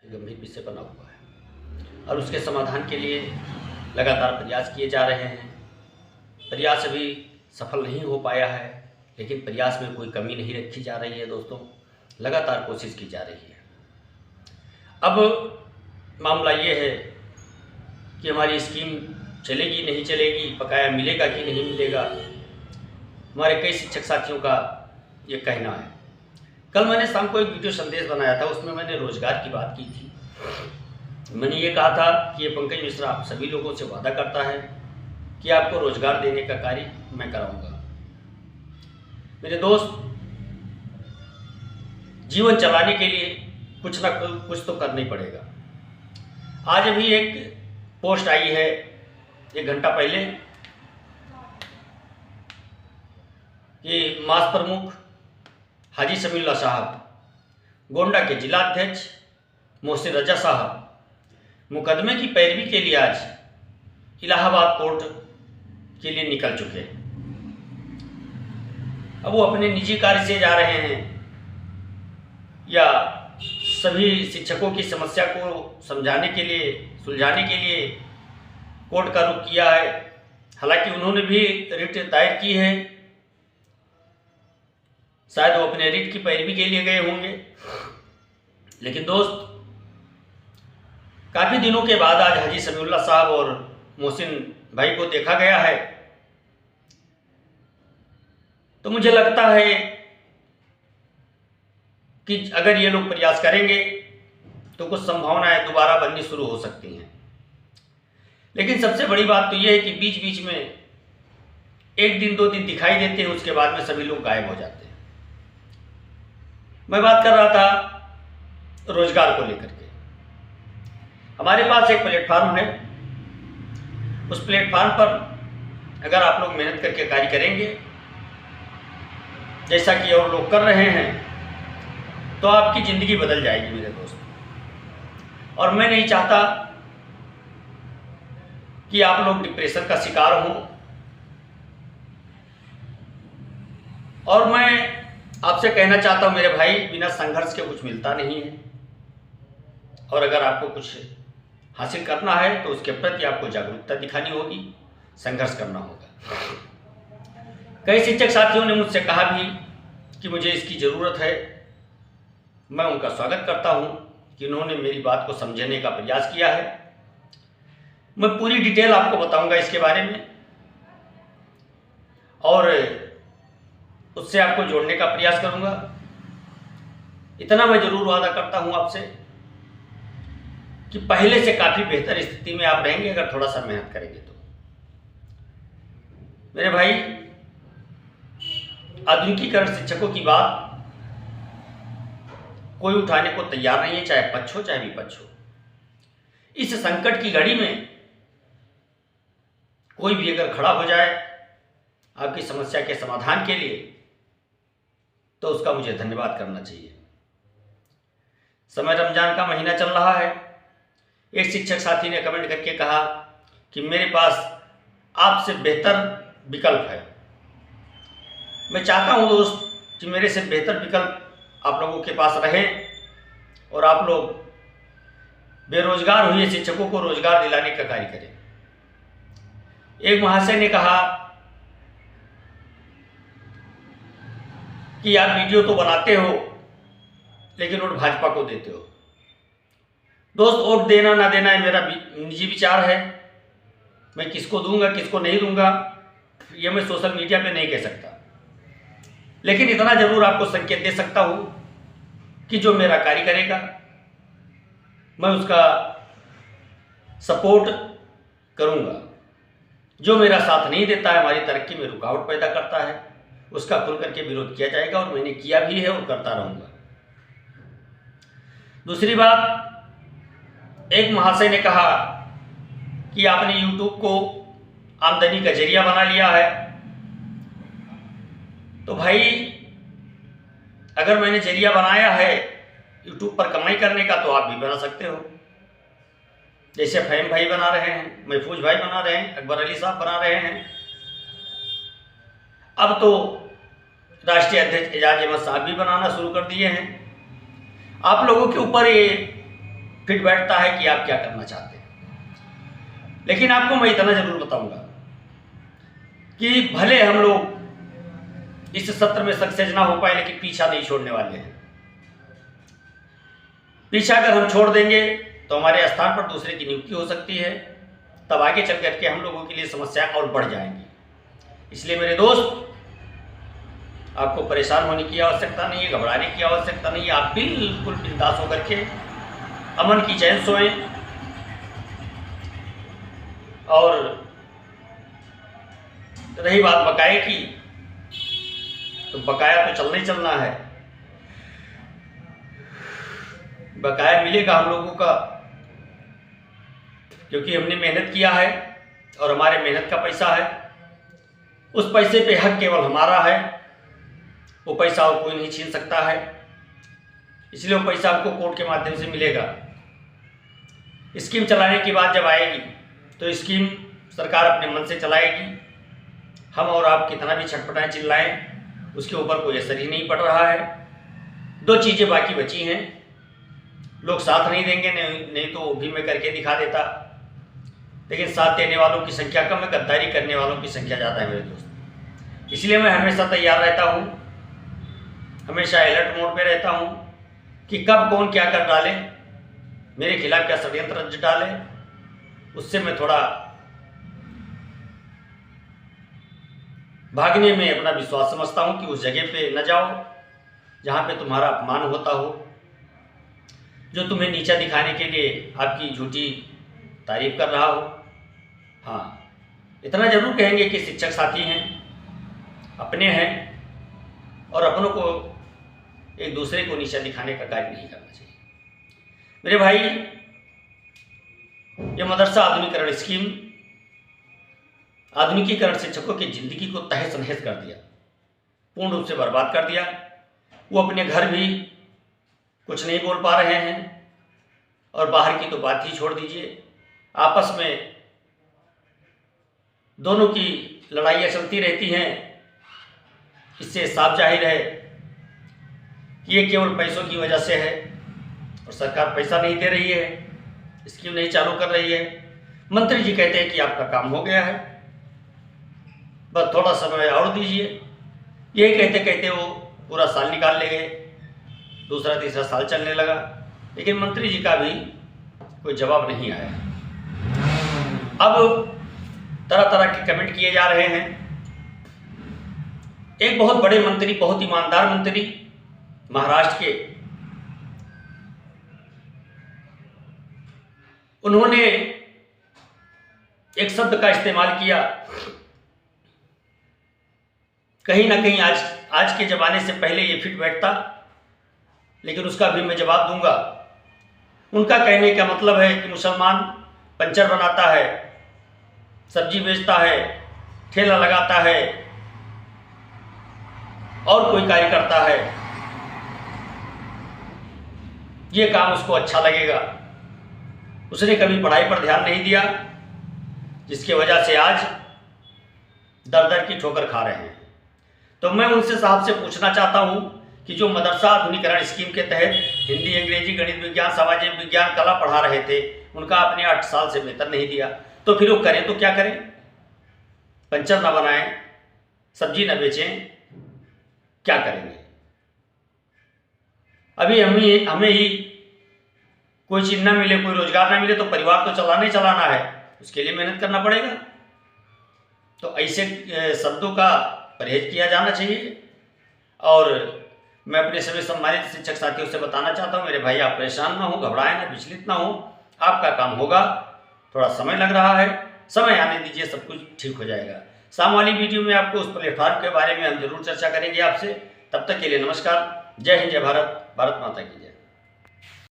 गंभीर विषय बना हुआ है और उसके समाधान के लिए लगातार प्रयास किए जा रहे हैं। प्रयास अभी सफल नहीं हो पाया है, लेकिन प्रयास में कोई कमी नहीं रखी जा रही है दोस्तों, लगातार कोशिश की जा रही है। अब मामला ये है कि हमारी स्कीम चलेगी नहीं चलेगी, बकाया मिलेगा कि नहीं मिलेगा, हमारे कई शिक्षक साथियों का ये कहना है। कल मैंने शाम को एक वीडियो संदेश बनाया था, उसमें मैंने रोजगार की बात की थी। मैंने ये कहा था कि ये पंकज मिश्रा आप सभी लोगों से वादा करता है कि आपको रोजगार देने का कार्य मैं कराऊंगा। मेरे दोस्त, जीवन चलाने के लिए कुछ ना कुछ तो करना ही पड़ेगा। आज अभी एक पोस्ट आई है 1 घंटा पहले कि मास प्रमुख हाजी समीउल्लाह साहब, गोंडा के जिला अध्यक्ष मोहसिन रजा साहब मुकदमे की पैरवी के लिए आज इलाहाबाद कोर्ट के लिए निकल चुके हैं। अब वो अपने निजी कार्य से जा रहे हैं या सभी शिक्षकों की समस्या को समझाने के लिए, सुलझाने के लिए कोर्ट का रुख किया है। हालांकि उन्होंने भी रिट दायर की है, शायद वो अपने रिट की पैरवी के लिए गए होंगे। लेकिन दोस्त, काफ़ी दिनों के बाद आज हाजी समीउल्लाह साहब और मोहसिन भाई को देखा गया है, तो मुझे लगता है कि अगर ये लोग प्रयास करेंगे तो कुछ संभावनाएं दोबारा बननी शुरू हो सकती हैं। लेकिन सबसे बड़ी बात तो ये है कि बीच बीच में 1 दिन 2 दिन दिखाई देते हैं, उसके बाद में सभी लोग गायब हो जाते हैं। मैं बात कर रहा था रोजगार को लेकर के। हमारे पास एक प्लेटफॉर्म है, उस प्लेटफॉर्म पर अगर आप लोग मेहनत करके कार्य करेंगे जैसा कि और लोग कर रहे हैं, तो आपकी ज़िंदगी बदल जाएगी मेरे दोस्त। और मैं नहीं चाहता कि आप लोग डिप्रेशन का शिकार हों, और मैं आपसे कहना चाहता हूं मेरे भाई, बिना संघर्ष के कुछ मिलता नहीं है। और अगर आपको कुछ हासिल करना है तो उसके प्रति आपको जागरूकता दिखानी होगी, संघर्ष करना होगा। कई शिक्षक साथियों ने मुझसे कहा भी कि मुझे इसकी ज़रूरत है। मैं उनका स्वागत करता हूं कि उन्होंने मेरी बात को समझने का प्रयास किया है। मैं पूरी डिटेल आपको बताऊंगा इसके बारे में, और उससे आपको जोड़ने का प्रयास करूंगा। इतना मैं जरूर वादा करता हूं आपसे कि पहले से काफ़ी बेहतर स्थिति में आप रहेंगे अगर थोड़ा सा मेहनत करेंगे तो। मेरे भाई, आधुनिकीकरण शिक्षकों की बात कोई उठाने को तैयार नहीं है, चाहे पक्ष हो चाहे विपक्ष हो। इस संकट की घड़ी में कोई भी अगर खड़ा हो जाए आपकी समस्या के समाधान के लिए, तो उसका मुझे धन्यवाद करना चाहिए। समय रमजान का महीना चल रहा है। एक शिक्षक साथी ने कमेंट करके कहा कि मेरे पास आपसे बेहतर विकल्प है। मैं चाहता हूं दोस्त कि मेरे से बेहतर विकल्प आप लोगों के पास रहे और आप लोग बेरोजगार हुए शिक्षकों को रोजगार दिलाने का कार्य करें। एक महाशय ने कहा कि आप वीडियो तो बनाते हो लेकिन वोट भाजपा को देते हो। दोस्त, वोट देना ना देना है मेरा निजी विचार है। मैं किसको दूंगा किसको नहीं दूंगा ये मैं सोशल मीडिया पे नहीं कह सकता, लेकिन इतना जरूर आपको संकेत दे सकता हूं कि जो मेरा कार्य करेगा मैं उसका सपोर्ट करूंगा। जो मेरा साथ नहीं देता है, हमारी तरक्की में रुकावट पैदा करता है, उसका खुल करके विरोध किया जाएगा, और मैंने किया भी है और करता रहूंगा। दूसरी बात, एक महाशय ने कहा कि आपने YouTube को आमदनी का जरिया बना लिया है। तो भाई, अगर मैंने जरिया बनाया है YouTube पर कमाई करने का, तो आप भी बना सकते हो। जैसे फहीम भाई बना रहे हैं, महफूज भाई बना रहे हैं, अकबर अली साहब बना रहे हैं, अब तो राष्ट्रीय अध्यक्ष एजाज अहमद साहब भी बनाना शुरू कर दिए हैं। आप लोगों के ऊपर ये फिट बैठता है कि आप क्या करना चाहते हैं। लेकिन आपको मैं इतना जरूर बताऊंगा कि भले हम लोग इस सत्र में सक्सेस ना हो पाए, लेकिन पीछा नहीं छोड़ने वाले हैं। पीछा अगर हम छोड़ देंगे तो हमारे स्थान पर दूसरे की नियुक्ति हो सकती है, तब आगे चल करके हम लोगों के लिए समस्याएं और बढ़ जाएंगी। इसलिए मेरे दोस्त, आपको परेशान होने की आवश्यकता नहीं है, घबराने की आवश्यकता नहीं है। आप बिल्कुल बिंदास होकर के अमन की चैन सोएं। और रही बात बकाये की, तो बकाया तो चलना ही चलना है। बकाया मिलेगा हम लोगों का, क्योंकि हमने मेहनत किया है और हमारे मेहनत का पैसा है। उस पैसे पे हक केवल हमारा है, वो पैसा और कोई नहीं छीन सकता है। इसलिए वो पैसा हमको कोर्ट के माध्यम से मिलेगा। स्कीम चलाने की बात जब आएगी तो स्कीम सरकार अपने मन से चलाएगी। हम और आप कितना भी छटपटाएं चिल्लाएं, उसके ऊपर कोई असर ही नहीं पड़ रहा है। दो चीज़ें बाकी बची हैं। लोग साथ नहीं देंगे, नहीं तो वो भी मैं करके दिखा देता, लेकिन साथ देने वालों की संख्या कम है, गद्दारी करने वालों की संख्या ज़्यादा है मेरे दोस्त। इसलिए मैं हमेशा तैयार रहता हूँ, हमेशा अलर्ट मोड पे रहता हूँ कि कब कौन क्या कर डाले, मेरे खिलाफ क्या षड्यंत्र रच डाले। उससे मैं थोड़ा भागने में अपना विश्वास समझता हूँ कि उस जगह पे न जाओ जहाँ पे तुम्हारा अपमान होता हो, जो तुम्हें नीचा दिखाने के लिए आपकी झूठी तारीफ कर रहा हो। हाँ, इतना जरूर कहेंगे कि शिक्षक साथी हैं, अपने हैं, और अपनों को एक दूसरे को नीचा दिखाने का कार्य नहीं करना चाहिए। मेरे भाई, ये मदरसा आधुनिकीकरण स्कीम आधुनिकीकरण शिक्षकों की जिंदगी को तहस नहस कर दिया, पूर्ण रूप से बर्बाद कर दिया। वो अपने घर भी कुछ नहीं बोल पा रहे हैं, और बाहर की तो बात ही छोड़ दीजिए। आपस में दोनों की लड़ाइयाँ चलती रहती हैं। इससे साफ जाहिर है कि ये केवल पैसों की वजह से है, और सरकार पैसा नहीं दे रही है, स्कीम नहीं चालू कर रही है। मंत्री जी कहते हैं कि आपका काम हो गया है, बस थोड़ा समय और दीजिए। यही कहते कहते वो पूरा साल निकाल ले गए, दूसरा तीसरा साल चलने लगा, लेकिन मंत्री जी का भी कोई जवाब नहीं आया। अब तरह तरह के कमेंट किए जा रहे हैं। एक बहुत बड़े मंत्री, बहुत ईमानदार मंत्री महाराष्ट्र के, उन्होंने एक शब्द का इस्तेमाल किया, कहीं ना कहीं आज के ज़माने से पहले ये फिट बैठता, लेकिन उसका भी मैं जवाब दूंगा। उनका कहने का मतलब है कि मुसलमान पंचर बनाता है, सब्जी बेचता है, ठेला लगाता है, और कोई कार्य करता है, ये काम उसको अच्छा लगेगा। उसने कभी पढ़ाई पर ध्यान नहीं दिया, जिसकी वजह से आज दर दर की ठोकर खा रहे हैं। तो मैं उनसे साहब से पूछना चाहता हूं कि जो मदरसा आधुनिकीकरण स्कीम के तहत हिंदी, अंग्रेजी, गणित विज्ञान, सामाजिक विज्ञान, कला पढ़ा रहे थे, उनका आपने 8 साल से वेतन नहीं दिया, तो फिर वो करें तो क्या करें? पंचर ना बनाएं, सब्जी ना बेचें, क्या करेंगे? अभी हमें ही कोई चीज ना मिले, कोई रोजगार ना मिले, तो परिवार तो चलाना ही चलाना है, उसके लिए मेहनत करना पड़ेगा। तो ऐसे शब्दों का परहेज किया जाना चाहिए। और मैं अपने सभी सम्मानित शिक्षक साथियों से बताना चाहता हूँ, मेरे भाई, आप परेशान ना हो, घबराएं ना, विचलित ना हो, आपका काम होगा। थोड़ा समय लग रहा है, समय आने दीजिए, सब कुछ ठीक हो जाएगा। शाम वाली वीडियो में आपको उस प्लेटफॉर्म के बारे में हम जरूर चर्चा करेंगे आपसे। तब तक के लिए नमस्कार, जय हिंद, जय भारत, भारत माता की जय।